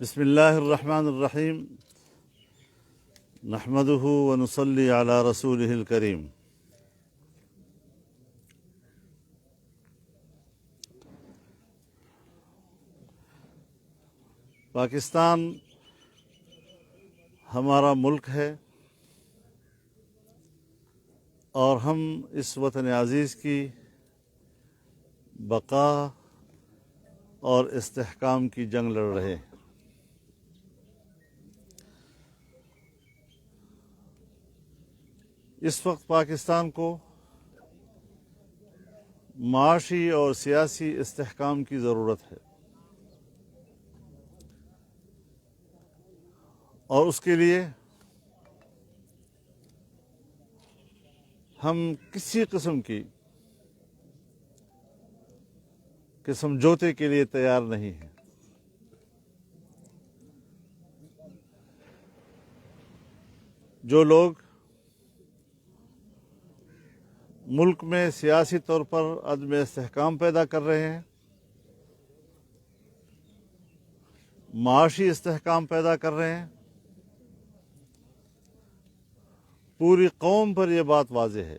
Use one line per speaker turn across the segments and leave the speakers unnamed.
بسم اللہ الرحمن الرحیم نحمدہ ونصلی علی رسولہ الکریم۔ پاکستان ہمارا ملک ہے اور ہم اس وطن عزیز کی بقا اور استحکام کی جنگ لڑ رہے ہیں۔ اس وقت پاکستان کو معاشی اور سیاسی استحکام کی ضرورت ہے، اور اس کے لیے ہم کسی قسم کی سمجھوتے کے لیے تیار نہیں ہیں۔ جو لوگ ملک میں سیاسی طور پر عدم استحکام پیدا کر رہے ہیں، معاشی استحکام پیدا کر رہے ہیں، پوری قوم پر یہ بات واضح ہے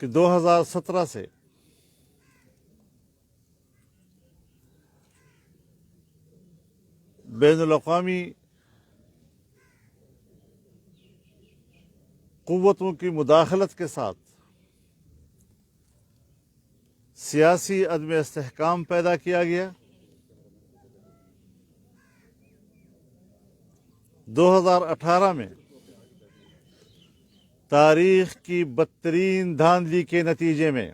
کہ 2017 سے بین الاقوامی قوتوں کی مداخلت کے ساتھ سیاسی عدم استحکام پیدا کیا گیا۔ 2018 میں تاریخ کی بدترین دھاندلی کے نتیجے میں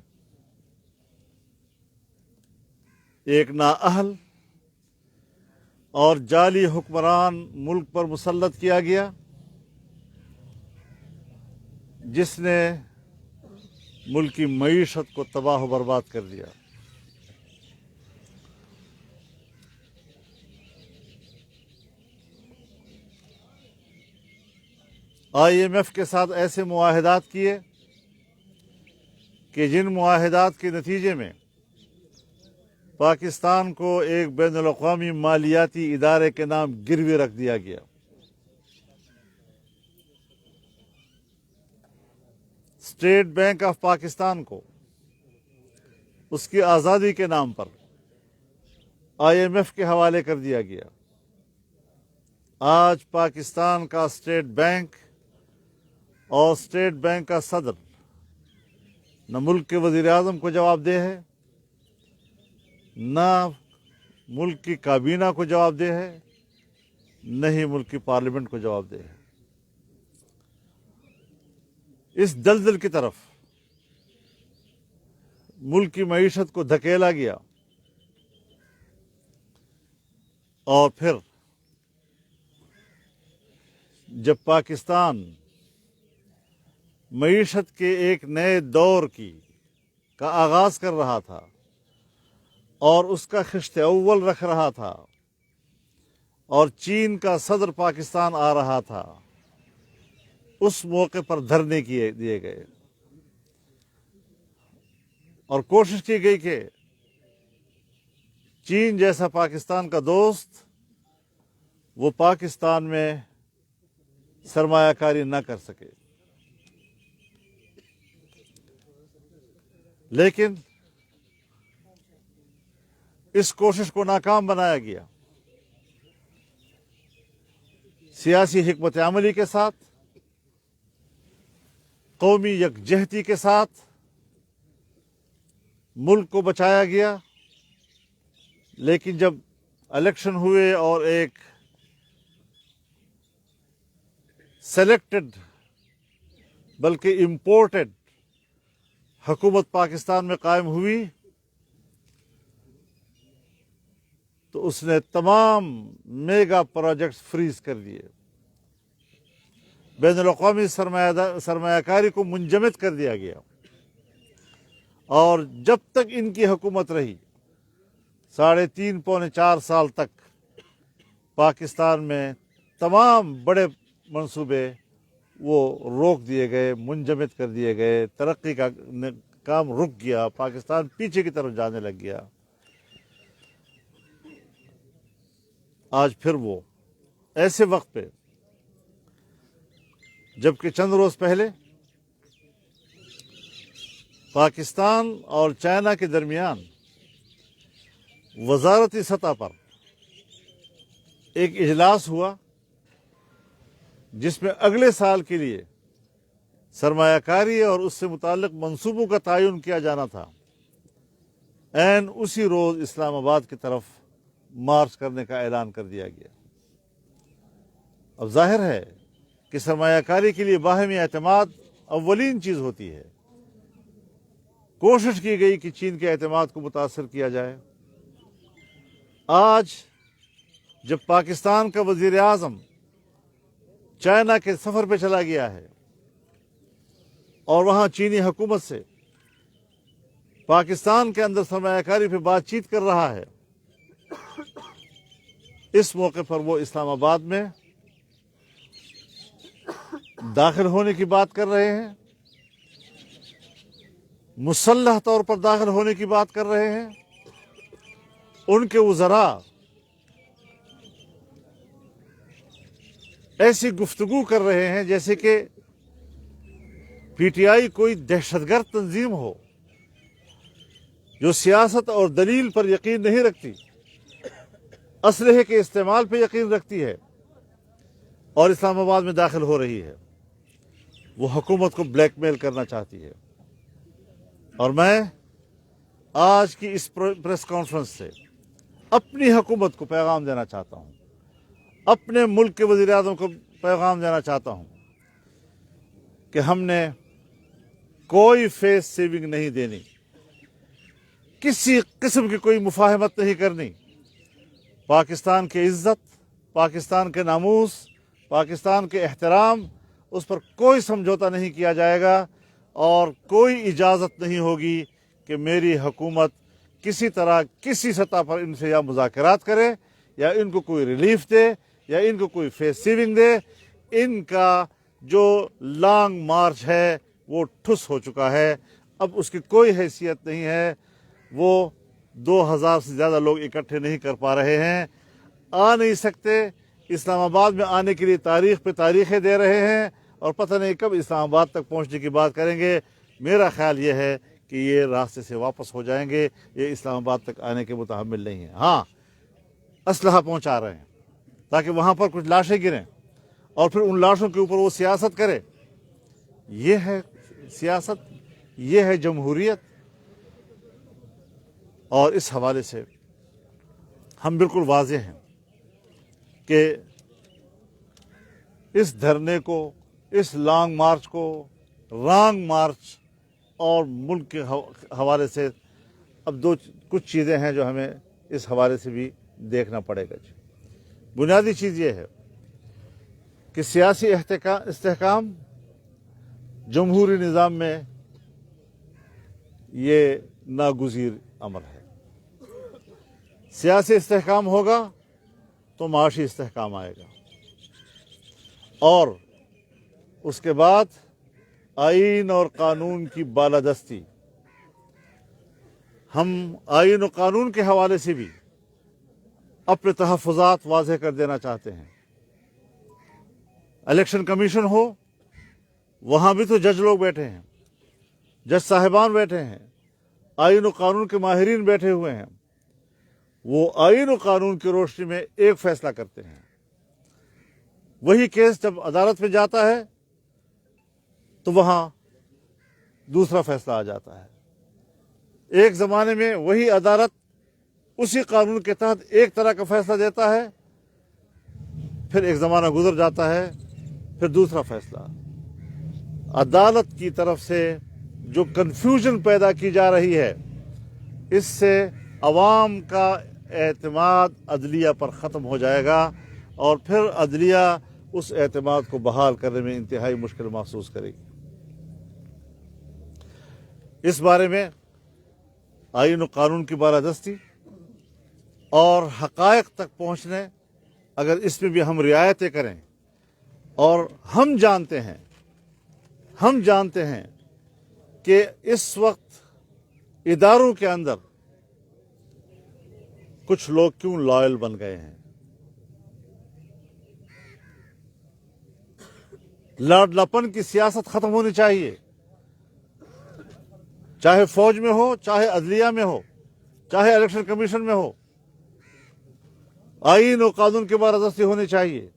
ایک نااہل اور جعلی حکمران ملک پر مسلط کیا گیا، جس نے ملک کی معیشت کو تباہ و برباد کر دیا۔ IMF کے ساتھ ایسے معاہدات کیے کہ جن معاہدات کے نتیجے میں پاکستان کو ایک بین الاقوامی مالیاتی ادارے کے نام گروی رکھ دیا گیا۔ اسٹیٹ بینک آف پاکستان کو اس کی آزادی کے نام پر IMF کے حوالے کر دیا گیا۔ آج پاکستان کا اسٹیٹ بینک اور اسٹیٹ بینک کا صدر نہ ملک کے وزیر اعظم کو جواب دہ ہے، نہ ملک کی کابینہ کو جواب دہ ہے، نہ ہی ملک کی پارلیمنٹ کو جواب دہ ہے۔ اس دلدل کی طرف ملک کی معیشت کو دھکیلا گیا، اور پھر جب پاکستان معیشت کے ایک نئے دور کا آغاز کر رہا تھا اور اس کا خشت اول رکھ رہا تھا، اور چین کا صدر پاکستان آ رہا تھا، اس موقع پر دھرنے دیے گئے اور کوشش کی گئی کہ چین جیسا پاکستان کا دوست وہ پاکستان میں سرمایہ کاری نہ کر سکے۔ لیکن اس کوشش کو ناکام بنایا گیا۔ سیاسی حکمت عملی کے ساتھ، قومی یکجہتی کے ساتھ ملک کو بچایا گیا، لیکن جب الیکشن ہوئے اور ایک سلیکٹڈ بلکہ امپورٹڈ حکومت پاکستان میں قائم ہوئی، تو اس نے تمام میگا پروجیکٹس فریز کر دیے، بین الاقوامی سرمایہ کاری کو منجمد کر دیا گیا، اور جب تک ان کی حکومت رہی 3.5 پونے 4 سال تک پاکستان میں تمام بڑے منصوبے وہ روک دیے گئے، منجمد کر دیے گئے، ترقی کا کام رک گیا، پاکستان پیچھے کی طرف جانے لگ گیا۔ آج پھر وہ ایسے وقت پہ، جبکہ چند روز پہلے پاکستان اور چائنا کے درمیان وزارتی سطح پر ایک اجلاس ہوا جس میں اگلے سال کے لیے سرمایہ کاری اور اس سے متعلق منصوبوں کا تعین کیا جانا تھا، عین اسی روز اسلام آباد کی طرف مارچ کرنے کا اعلان کر دیا گیا۔ اب ظاہر ہے کہ سرمایہ کاری کے لیے باہمی اعتماد اولین چیز ہوتی ہے۔ کوشش کی گئی کہ چین کے اعتماد کو متاثر کیا جائے۔ آج جب پاکستان کا وزیر اعظم چائنا کے سفر پہ چلا گیا ہے اور وہاں چینی حکومت سے پاکستان کے اندر سرمایہ کاری پہ بات چیت کر رہا ہے، اس موقع پر وہ اسلام آباد میں داخل ہونے کی بات کر رہے ہیں، مسلح طور پر داخل ہونے کی بات کر رہے ہیں۔ ان کے وزراء ایسی گفتگو کر رہے ہیں جیسے کہ پی ٹی آئی کوئی دہشت گرد تنظیم ہو جو سیاست اور دلیل پر یقین نہیں رکھتی، اسلحے کے استعمال پہ یقین رکھتی ہے اور اسلام آباد میں داخل ہو رہی ہے۔ وہ حکومت کو بلیک میل کرنا چاہتی ہے۔ اور میں آج کی اس پریس کانفرنس سے اپنی حکومت کو پیغام دینا چاہتا ہوں، اپنے ملک کے وزیر اعظم کو پیغام دینا چاہتا ہوں کہ ہم نے کوئی فیس سیونگ نہیں دینی، کسی قسم کی کوئی مفاہمت نہیں کرنی۔ پاکستان کی عزت، پاکستان کے ناموس، پاکستان کے احترام، اس پر کوئی سمجھوتا نہیں کیا جائے گا، اور کوئی اجازت نہیں ہوگی کہ میری حکومت کسی طرح کسی سطح پر ان سے یا مذاکرات کرے یا ان کو کوئی ریلیف دے یا ان کو کوئی فیس سیونگ دے۔ ان کا جو لانگ مارچ ہے وہ ٹھس ہو چکا ہے، اب اس کی کوئی حیثیت نہیں ہے۔ وہ 2000 سے زیادہ لوگ اکٹھے نہیں کر پا رہے ہیں، آ نہیں سکتے، اسلام آباد میں آنے کے لیے تاریخ پہ تاریخیں دے رہے ہیں، اور پتہ نہیں کب اسلام آباد تک پہنچنے کی بات کریں گے۔ میرا خیال یہ ہے کہ یہ راستے سے واپس ہو جائیں گے، یہ اسلام آباد تک آنے کے متحمل نہیں ہیں۔ ہاں، اسلحہ پہنچا رہے ہیں تاکہ وہاں پر کچھ لاشیں گریں اور پھر ان لاشوں کے اوپر وہ سیاست کرے۔ یہ ہے سیاست، یہ ہے جمہوریت۔ اور اس حوالے سے ہم بالکل واضح ہیں کہ اس دھرنے کو، اس لانگ مارچ کو رانگ مارچ اور ملک کے حوالے سے اب کچھ چیزیں ہیں جو ہمیں اس حوالے سے بھی دیکھنا پڑے گا۔ بنیادی چیز یہ ہے کہ سیاسی استحکام جمہوری نظام میں یہ ناگزیر امر ہے۔ سیاسی استحکام ہوگا تو معاشی استحکام آئے گا، اور اس کے بعد آئین اور قانون کی بالادستی۔ ہم آئین و قانون کے حوالے سے بھی اپنے تحفظات واضح کر دینا چاہتے ہیں۔ الیکشن کمیشن ہو، وہاں بھی تو جج لوگ بیٹھے ہیں، جج صاحبان بیٹھے ہیں، آئین و قانون کے ماہرین بیٹھے ہوئے ہیں۔ وہ آئین و قانون کی روشنی میں ایک فیصلہ کرتے ہیں۔ وہی کیس جب عدالت میں جاتا ہے تو وہاں دوسرا فیصلہ آ جاتا ہے۔ ایک زمانے میں وہی عدالت اسی قانون کے تحت ایک طرح کا فیصلہ دیتا ہے، پھر ایک زمانہ گزر جاتا ہے، پھر دوسرا فیصلہ۔ عدالت کی طرف سے جو کنفیوژن پیدا کی جا رہی ہے، اس سے عوام کا اعتماد عدلیہ پر ختم ہو جائے گا، اور پھر عدلیہ اس اعتماد کو بحال کرنے میں انتہائی مشکل محسوس کرے گی۔ اس بارے میں آئین و قانون کی بالادستی اور حقائق تک پہنچنے، اگر اس میں بھی ہم رعایتیں کریں، اور ہم جانتے ہیں ہم جانتے ہیں کہ اس وقت اداروں کے اندر کچھ لوگ کیوں لائل بن گئے ہیں. لاڈلاپن کی سیاست ختم ہونی چاہیے، چاہے فوج میں ہو، چاہے عدلیہ میں ہو، چاہے الیکشن کمیشن میں ہو. آئین و قانون کی بارادستی ہونی چاہیے.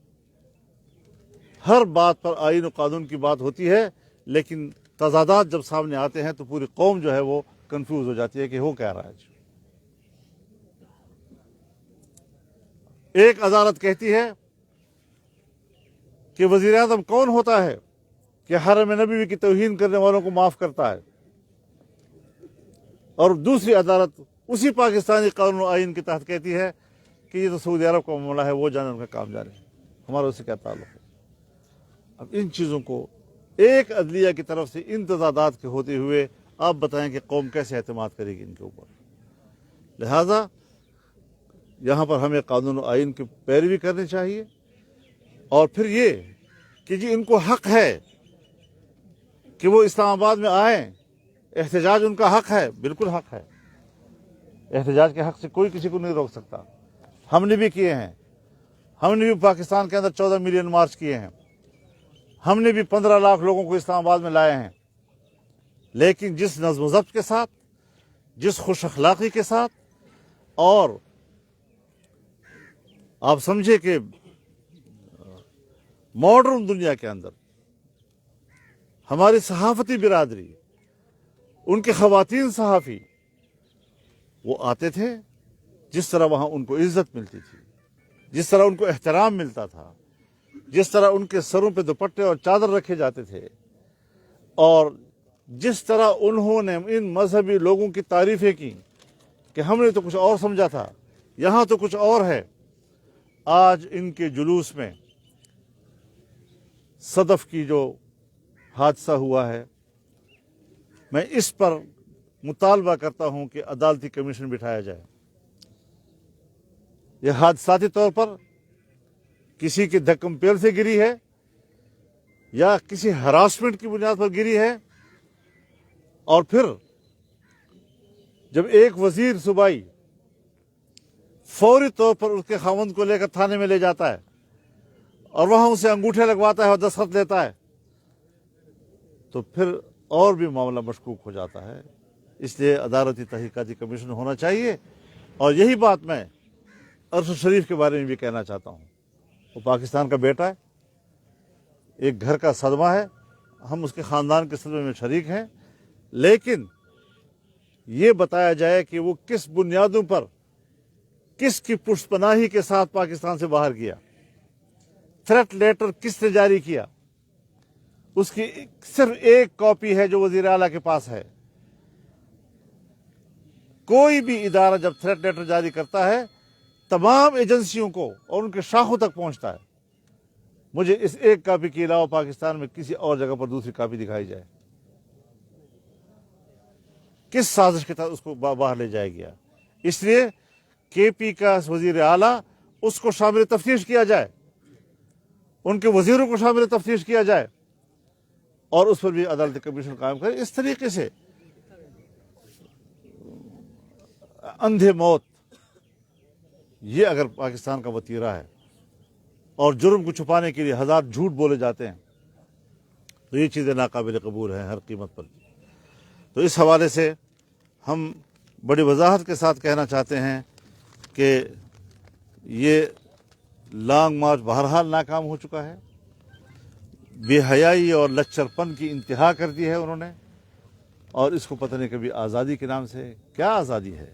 ہر بات پر آئین و قانون کی بات ہوتی ہے، لیکن تضادات جب سامنے آتے ہیں تو پوری قوم جو ہے وہ کنفیوز ہو جاتی ہے کہ ہو کیا رہا ہے. ایک عدالت کہتی ہے کہ وزیر اعظم کون ہوتا ہے کہ حرم نبوی کی توہین کرنے والوں کو معاف کرتا ہے، اور دوسری عدالت اسی پاکستانی قانون و آئین کے تحت کہتی ہے کہ یہ تو سعودی عرب کا معاملہ ہے، وہ جانے ان کا کام جانے، ہمارا اس سے کیا تعلق ہے. اب ان چیزوں کو ایک عدلیہ کی طرف سے ان تضادات کے ہوتے ہوئے آپ بتائیں کہ قوم کیسے اعتماد کرے گی ان کے اوپر. لہذا یہاں پر ہمیں قانون و آئین کی پیروی کرنی چاہیے، اور پھر یہ کہ جی ان کو حق ہے کہ وہ اسلام آباد میں آئیں، احتجاج ان کا حق ہے، بالکل حق ہے. احتجاج کے حق سے کوئی کسی کو نہیں روک سکتا. ہم نے بھی کیے ہیں، ہم نے بھی پاکستان کے اندر 14 ملین مارچ کیے ہیں، ہم نے بھی 15 لاکھ لوگوں کو اسلام آباد میں لائے ہیں. لیکن جس نظم و ضبط کے ساتھ، جس خوش اخلاقی کے ساتھ، اور آپ سمجھے کہ ماڈرن دنیا کے اندر ہماری صحافتی برادری، ان کے خواتین صحافی، وہ آتے تھے، جس طرح وہاں ان کو عزت ملتی تھی، جس طرح ان کو احترام ملتا تھا، جس طرح ان کے سروں پہ دوپٹے اور چادر رکھے جاتے تھے، اور جس طرح انہوں نے ان مذہبی لوگوں کی تعریفیں کی کہ ہم نے تو کچھ اور سمجھا تھا، یہاں تو کچھ اور ہے. آج ان کے جلوس میں صدف کی جو حادثہ ہوا ہے، میں اس پر مطالبہ کرتا ہوں کہ عدالتی کمیشن بٹھایا جائے. یہ حادثاتی طور پر کسی کے دھکم پیر سے گری ہے یا کسی ہراسمنٹ کی بنیاد پر گری ہے، اور پھر جب ایک وزیر صوبائی فوری طور پر اس کے خاوند کو لے کر تھانے میں لے جاتا ہے اور وہاں اسے انگوٹھے لگواتا ہے اور دستخط لیتا ہے، تو پھر اور بھی معاملہ مشکوک ہو جاتا ہے. اس لیے عدالتی تحقیقاتی کمیشن ہونا چاہیے. اور یہی بات میں ارشد شریف کے بارے میں بھی کہنا چاہتا ہوں. وہ پاکستان کا بیٹا ہے، ایک گھر کا صدمہ ہے، ہم اس کے خاندان کے صدمے میں شریک ہیں، لیکن یہ بتایا جائے کہ وہ کس بنیادوں پر، کس کی پشت پناہی کے ساتھ پاکستان سے باہر گیا، تھریٹ لیٹر کس نے جاری کیا. اس کی صرف ایک کاپی ہے جو وزیر اعلیٰ کے پاس ہے. کوئی بھی ادارہ جب تھریٹ لیٹر جاری کرتا ہے تمام ایجنسیوں کو اور ان کے شاخوں تک پہنچتا ہے. مجھے اس ایک کاپی کے علاوہ پاکستان میں کسی اور جگہ پر دوسری کاپی دکھائی جائے. کس سازش کے تحت اس کو باہر لے جایا گیا؟ اس لیے کے پی کا وزیر اعلیٰ، اس کو شامل تفتیش کیا جائے، ان کے وزیروں کو شامل تفتیش کیا جائے، اور اس پر بھی عدالتی کمیشن قائم کرے. اس طریقے سے اندھے موت یہ اگر پاکستان کا وتیرہ ہے اور جرم کو چھپانے کے لیے ہزار جھوٹ بولے جاتے ہیں تو یہ چیزیں ناقابل قبول ہیں ہر قیمت پر. تو اس حوالے سے ہم بڑی وضاحت کے ساتھ کہنا چاہتے ہیں کہ یہ لانگ مارچ بہرحال ناکام ہو چکا ہے. بے حیائی اور لچر پن کی انتہا کر دی ہے انہوں نے، اور اس کو پتہ نہیں کبھی آزادی کے نام سے. کیا آزادی ہے؟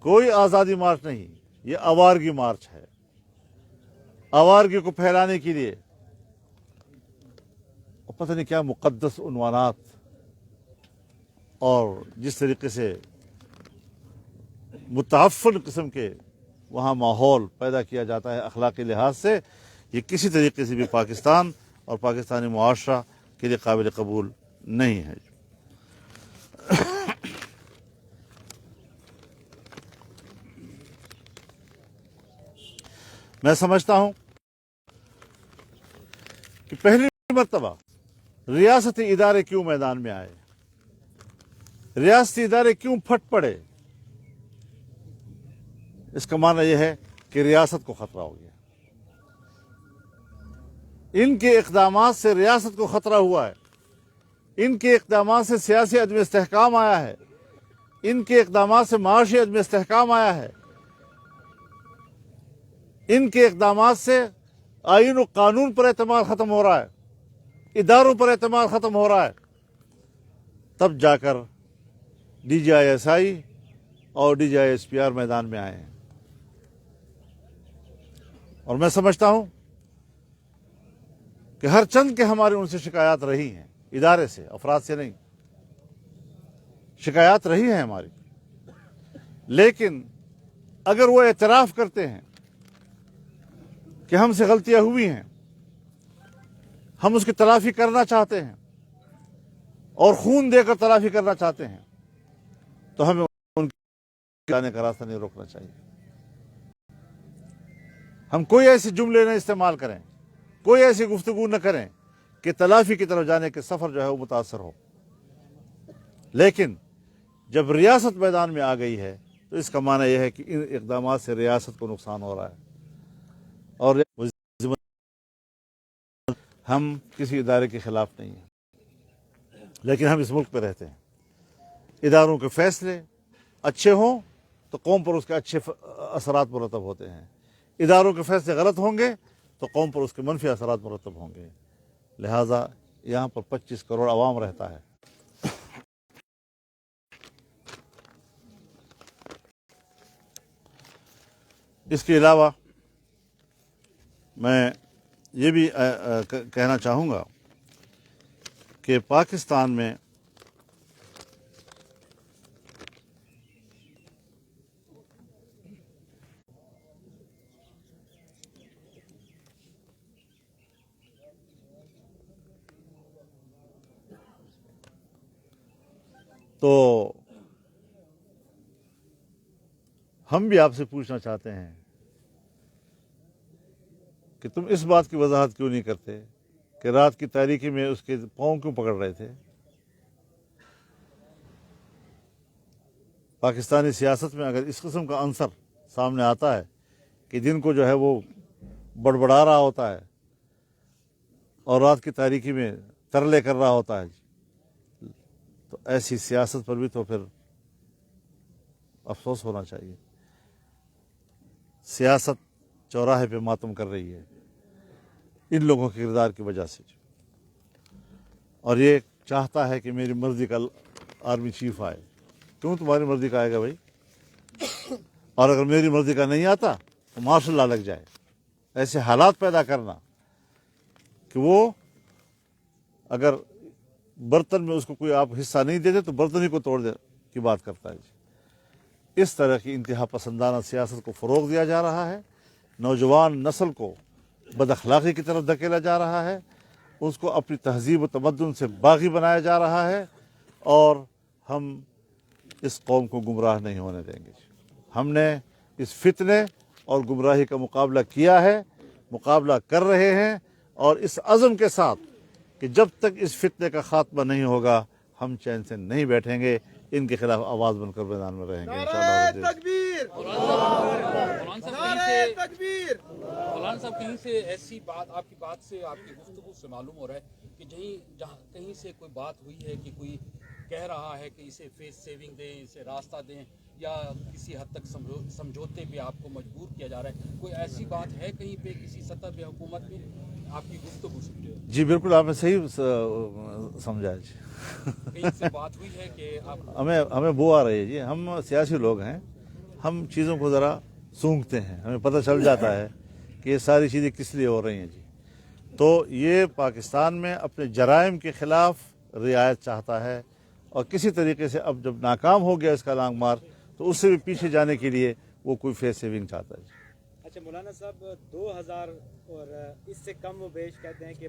کوئی آزادی مارچ نہیں، یہ آوارگی مارچ ہے. آوارگی کو پھیلانے کے لیے پتہ نہیں کیا مقدس عنوانات، اور جس طریقے سے متعفن قسم کے وہاں ماحول پیدا کیا جاتا ہے اخلاقی لحاظ سے، یہ کسی طریقے سے بھی پاکستان اور پاکستانی معاشرہ کے لیے قابل قبول نہیں ہے. میں سمجھتا ہوں کہ پہلی مرتبہ ریاستی ادارے کیوں میدان میں آئے, ریاستی ادارے کیوں پھٹ پڑے؟ اس کا معنی یہ ہے کہ ریاست کو خطرہ ہو گیا. ان کے اقدامات سے ریاست کو خطرہ ہوا ہے, ان کے اقدامات سے سیاسی عدم استحکام آیا ہے, ان کے اقدامات سے معاشی عدم استحکام آیا ہے, ان کے اقدامات سے آئین و قانون پر اعتماد ختم ہو رہا ہے, اداروں پر اعتماد ختم ہو رہا ہے. تب جا کر D G I S I اور D G I S P R میدان میں آئے ہیں. اور میں سمجھتا ہوں کہ ہر چند کے ہماری ان سے شکایات رہی ہیں, ادارے سے, افراد سے نہیں, شکایات رہی ہیں ہماری. لیکن اگر وہ اعتراف کرتے ہیں کہ ہم سے غلطیاں ہوئی ہیں, ہم اس کی تلافی کرنا چاہتے ہیں اور خون دے کر تلافی کرنا چاہتے ہیں, تو ہمیں ان کے جانے کا راستہ نہیں روکنا چاہیے. ہم کوئی ایسے جملے نہ استعمال کریں, کوئی ایسی گفتگو نہ کریں کہ تلافی کی طرف جانے کے سفر جو ہے وہ متاثر ہو. لیکن جب ریاست میدان میں آ گئی ہے تو اس کا معنی یہ ہے کہ ان اقدامات سے ریاست کو نقصان ہو رہا ہے. اور ہم کسی ادارے کے خلاف نہیں ہیں, لیکن ہم اس ملک پہ رہتے ہیں. اداروں کے فیصلے اچھے ہوں تو قوم پر اس کے اچھے اثرات مرتب ہوتے ہیں, اداروں کے فیصلے غلط ہوں گے تو قوم پر اس کے منفی اثرات مرتب ہوں گے. لہذا یہاں پر 25 کروڑ عوام رہتا ہے. اس کے علاوہ میں یہ بھی کہنا چاہوں گا کہ پاکستان میں تو ہم بھی آپ سے پوچھنا چاہتے ہیں کہ تم اس بات کی وضاحت کیوں نہیں کرتے کہ رات کی تاریکی میں اس کے پاؤں کیوں پکڑ رہے تھے؟ پاکستانی سیاست میں اگر اس قسم کا عنصر سامنے آتا ہے کہ دن کو جو ہے وہ بڑبڑا رہا ہوتا ہے اور رات کی تاریکی میں ترلے کر رہا ہوتا ہے, تو ایسی سیاست پر بھی تو پھر افسوس ہونا چاہیے. سیاست چوراہے پہ ماتم کر رہی ہے ان لوگوں کے کردار کی وجہ سے, اور یہ چاہتا ہے کہ میری مرضی کا آرمی چیف آئے. کیوں تمہاری مرضی کا آئے گا بھائی؟ اور اگر میری مرضی کا نہیں آتا تو مارشل لا لگ جائے. ایسے حالات پیدا کرنا کہ وہ اگر برتن میں اس کو کوئی آپ حصہ نہیں دیتے تو برتن ہی کو توڑ دے کی بات کرتا ہے. اس طرح کی انتہا پسندانہ سیاست کو فروغ دیا جا رہا ہے, نوجوان نسل کو بد اخلاقی کی طرف دھکیلا جا رہا ہے, اس کو اپنی تہذیب و تمدن سے باغی بنایا جا رہا ہے, اور ہم اس قوم کو گمراہ نہیں ہونے دیں گے. ہم نے اس فتنے اور گمراہی کا مقابلہ کیا ہے, مقابلہ کر رہے ہیں, اور اس عزم کے ساتھ کہ جب تک اس فتنے کا خاتمہ نہیں ہوگا ہم چین سے نہیں بیٹھیں گے, ان کے خلاف آواز بن کر میدان میں رہیں گے انشاءاللہ.
مولانا صاحب کہیں سے ایسی بات آپ کی بات سے آپ کی گفتگو سے معلوم ہو رہا ہے کہ جہاں کہیں سے کوئی بات ہوئی ہے کہ کوئی کہہ رہا ہے کہ اسے فیس سیونگ دیں, اسے راستہ دیں, یا کسی حد تک سمجھوتے پہ آپ کو مجبور کیا جا رہا ہے, کوئی ایسی بات ہے کہیں پہ کسی سطح پہ حکومت میں آپ کی گفتگو سے؟
جی بالکل, آپ نے صحیح سمجھا جی.
کہیں سے بات ہوئی ہے کہ
ہمیں بو آ رہی ہے جی. ہم سیاسی لوگ ہیں, ہم چیزوں کو ذرا سونگھتے ہیں, ہمیں پتہ چل جاتا ہے کہ یہ ساری چیزیں کس لیے ہو رہی ہیں جی. تو یہ پاکستان میں اپنے جرائم کے خلاف رعایت چاہتا ہے, اور کسی طریقے سے اب جب ناکام ہو گیا اس کا لانگ مارچ تو اس سے بھی پیچھے جانے کے لیے وہ کوئی فیس سیونگ چاہتا ہے جی.
اچھا مولانا صاحب, 2000 اور اس سے کم و بیش کہتے ہیں کہ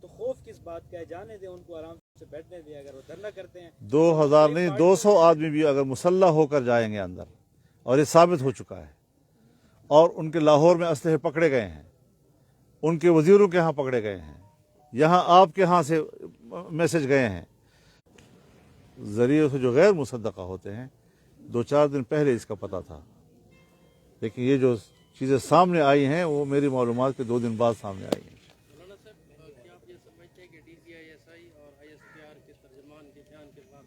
تو خوف کس بات کا ہے؟ جانے دیں ان کو, آرام سے بیٹھنے دیں. اگر وہ دھرنا کرتے ہیں
2000 نہیں 200 آدمی بھی اگر مسلح ہو کر جائیں گے اندر, اور یہ ثابت ہو چکا ہے, اور ان کے لاہور میں اسلحے پکڑے گئے ہیں, ان کے وزیروں کے ہاں پکڑے گئے ہیں, یہاں آپ کے ہاں سے میسج گئے ہیں. ذریعے سے جو غیر مصدقہ ہوتے ہیں 2-4 دن پہلے اس کا پتہ تھا, لیکن یہ جو چیزیں سامنے آئی ہیں وہ میری معلومات کے 2 دن بعد سامنے آئی ہیں.
مولانا صاحب کیا آپ یہ سمجھتے ہیں کہ DCI اور ISPR کے ترجمان کے بیان کے بعد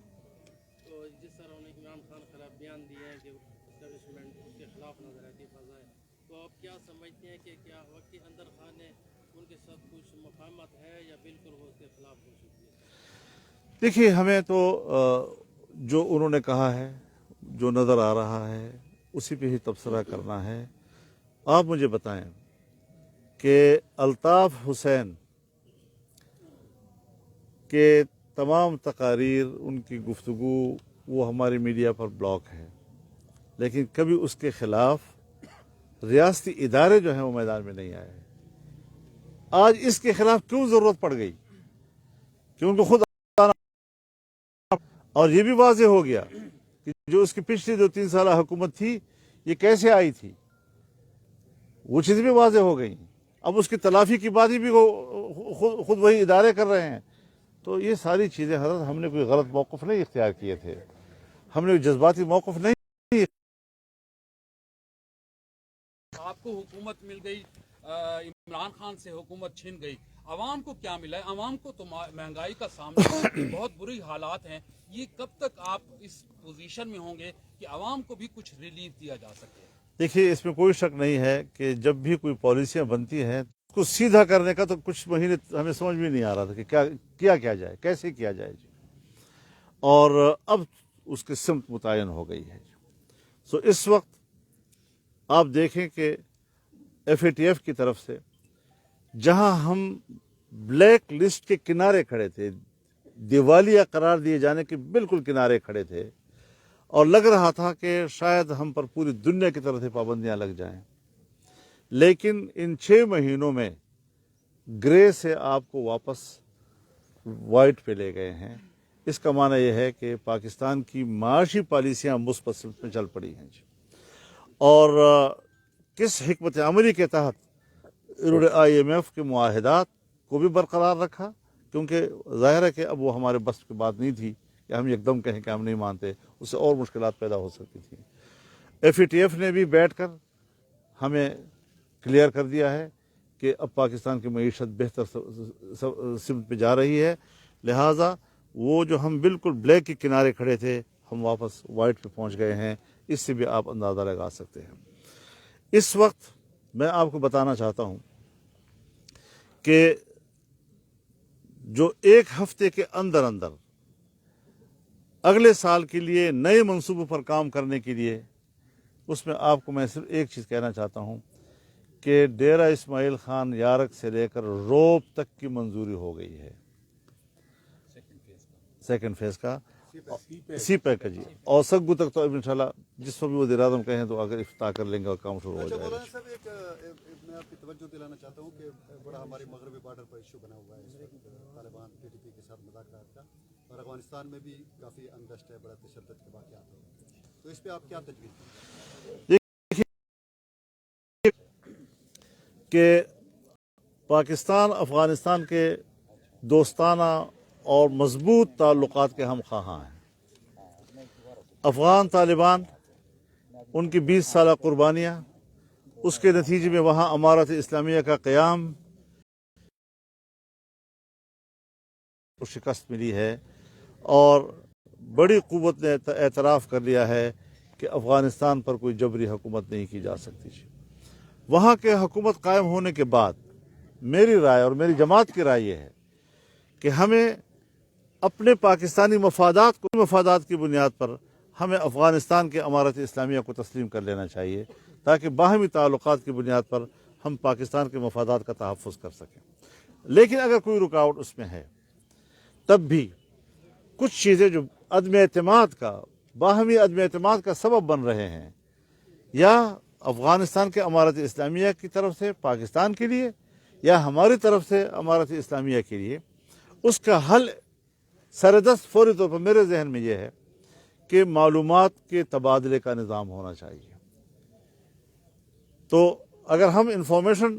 تو جس طرح انہوں نے عمران خان خلاف بیان دیے ہیں کہ اسٹیبلشمنٹ اس کے خلاف نظر آتی فضائے, تو آپ کیا سمجھتے ہیں کہ کیا وقتی اندر خان نے ان کے ساتھ کچھ مفاہمت ہے یا بالکل وہ اس کے خلاف ہو چکی ہے؟
دیکھیے, ہمیں تو جو انہوں نے کہا ہے, جو نظر آ رہا ہے, اسی پہ ہی تبصرہ کرنا ہے. آپ مجھے بتائیں کہ الطاف حسین کے تمام تقاریر, ان کی گفتگو وہ ہماری میڈیا پر بلاک ہے, لیکن کبھی اس کے خلاف ریاستی ادارے جو ہیں وہ میدان میں نہیں آئے. آج اس کے خلاف کیوں ضرورت پڑ گئی؟ کیونکہ خود اور یہ بھی واضح ہو گیا کہ جو اس کی پچھلی 2-3 سالہ حکومت تھی یہ کیسے آئی تھی, وہ چیزیں بھی واضح ہو گئی. اب اس کی تلافی کی بات بھی خود وہی ادارے کر رہے ہیں. تو یہ ساری چیزیں حضرت, ہم نے کوئی غلط موقف نہیں اختیار کیے تھے, ہم نے کوئی جذباتی موقف نہیں.
آپ کو حکومت مل گئی, عمران خان سے حکومت چھن گئی, عوام کو کیا ملا ہے؟ عوام کو تو مہنگائی کا سامنا ہے, بہت بری حالات ہیں. یہ کب تک آپ اس پوزیشن میں ہوں گے کہ عوام کو بھی کچھ ریلیف دیا جا سکے؟
دیکھیے, اس میں کوئی شک نہیں ہے کہ جب بھی کوئی پالیسیاں بنتی ہیں اس کو سیدھا کرنے کا تو کچھ مہینے ہمیں سمجھ بھی نہیں آ رہا تھا کہ کیا جائے, کیسے کیا جائے جی. اور اب اس کی سمت متعین ہو گئی ہے. سو اس وقت آپ دیکھیں کہ FATF کی طرف سے جہاں ہم بلیک لسٹ کے کنارے کھڑے تھے, دیوالیہ قرار دیے جانے کے بالکل کنارے کھڑے تھے, اور لگ رہا تھا کہ شاید ہم پر پوری دنیا کی طرف سے پابندیاں لگ جائیں, لیکن ان 6 مہینوں میں گرے سے آپ کو واپس وائٹ پہ لے گئے ہیں. اس کا معنی یہ ہے کہ پاکستان کی معاشی پالیسیاں مثبت سمت میں چل پڑی ہیں جی. اور کس حکمت عملی کے تحت انہوں نے IMF کے معاہدات کو بھی برقرار رکھا, کیونکہ ظاہر ہے کہ اب وہ ہمارے بس کی بات نہیں تھی کہ ہم ایک دم کہیں کہ ہم نہیں مانتے, اس سے اور مشکلات پیدا ہو سکتی تھیں. FATF نے بھی بیٹھ کر ہمیں کلیئر کر دیا ہے کہ اب پاکستان کی معیشت بہتر سمت پہ جا رہی ہے, لہٰذا وہ جو ہم بالکل بلیک کے کنارے کھڑے تھے ہم واپس وائٹ پہ پہنچ گئے ہیں. اس سے بھی آپ اندازہ لگا سکتے ہیں. اس وقت میں آپ کو بتانا چاہتا ہوں کہ جو 1 ہفتے کے اندر اگلے سال کے لیے نئے منصوبوں پر کام کرنے کے لیے, اس میں آپ کو میں صرف ایک چیز کہنا چاہتا ہوں کہ ڈیرہ اسماعیل خان یارک سے لے کر روب تک کی منظوری ہو گئی ہے, سیکنڈ فیز کا سی پیک کا جی. اور سگو تک تو انشاءاللہ جس وقت بھی وزیر اعظم کہیں تو اگر افتتاح کر لیں گے اور کام شروع ہو جائے گا.
صاحب میں آپ کی توجہ دلانا چاہتا ہوں کہ بڑا ہمارے مغربی بارڈر پر ایشو بنا ہوا ہے طالبان PDP کے ساتھ مذاکرات کا, اور افغانستان میں بھی کافی انرسٹ ہے, بڑا تشدد کے واقعات ہو رہے ہیں, تو اس پہ آپ کیا تجویز
کہ پاکستان افغانستان کے دوستانہ اور مضبوط تعلقات کے ہم خواہاں ہیں. افغان طالبان, ان کی 20 سالہ قربانیاں, اس کے نتیجے میں وہاں امارت اسلامیہ کا قیام کو شکست ملی ہے, اور بڑی قوت نے اعتراف کر لیا ہے کہ افغانستان پر کوئی جبری حکومت نہیں کی جا سکتی. وہاں کے حکومت قائم ہونے کے بعد میری رائے اور میری جماعت کی رائے یہ ہے کہ ہمیں اپنے پاکستانی مفادات کی بنیاد پر ہمیں افغانستان کے امارت اسلامیہ کو تسلیم کر لینا چاہیے, تاکہ باہمی تعلقات کی بنیاد پر ہم پاکستان کے مفادات کا تحفظ کر سکیں. لیکن اگر کوئی رکاوٹ اس میں ہے, تب بھی کچھ چیزیں جو عدم اعتماد کا, باہمی عدم اعتماد کا سبب بن رہے ہیں, یا افغانستان کے امارت اسلامیہ کی طرف سے پاکستان کے لیے یا ہماری طرف سے امارت اسلامیہ کے لیے, اس کا حل سردست فوری طور پر میرے ذہن میں یہ ہے کہ معلومات کے تبادلے کا نظام ہونا چاہیے. تو اگر ہم انفارمیشن